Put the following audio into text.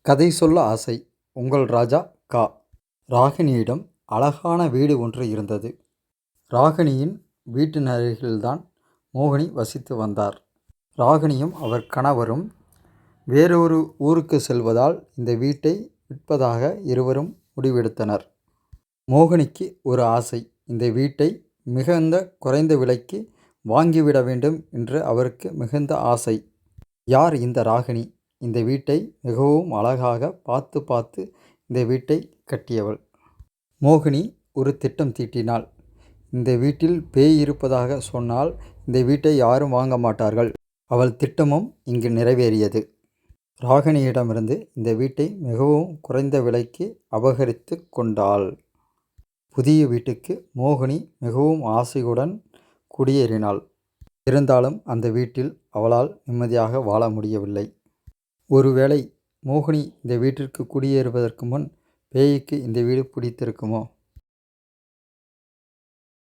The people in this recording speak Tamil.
கதை சொல்ல ஆசை. உங்கள் ராஜா கா. ராகினியிடம் அழகான வீடு ஒன்று இருந்தது. ராகினியின் வீட்டின் அருகில்தான் மோகினி வசித்து வந்தார். ராகினியும் அவர் கணவரும் வேறொரு ஊருக்கு செல்வதால் இந்த வீட்டை விற்பதாக இருவரும் முடிவெடுத்தனர். மோகினிக்கு ஒரு ஆசை. இந்த வீட்டை மிகுந்த குறைந்த விலைக்கு வாங்கிவிட வேண்டும் என்று அவருக்கு மிகுந்த ஆசை. யார் இந்த ராகினி? இந்த வீட்டை மிகவும் அழகாக பார்த்து பார்த்து இந்த வீட்டை கட்டியவள். மோகினி ஒரு திட்டம் தீட்டினாள். இந்த வீட்டில் பேய் இருப்பதாக சொன்னால் இந்த வீட்டை யாரும் வாங்க மாட்டார்கள். அவள் திட்டமும் இங்கு நிறைவேறியது. ராகினியிடமிருந்து இந்த வீட்டை மிகவும் குறைந்த விலைக்கு அபகரித்து கொண்டாள். புதிய வீட்டுக்கு மோகினி மிகவும் ஆசையுடன் குடியேறினாள். இருந்தாலும் அந்த வீட்டில் அவளால் நிம்மதியாக வாழ முடியவில்லை. ஒருவேளை மோகினி இந்த வீட்டிற்கு குடியேறுவதற்கு முன் பேய்க்கு இந்த வீடு பிடித்திருக்குமோ?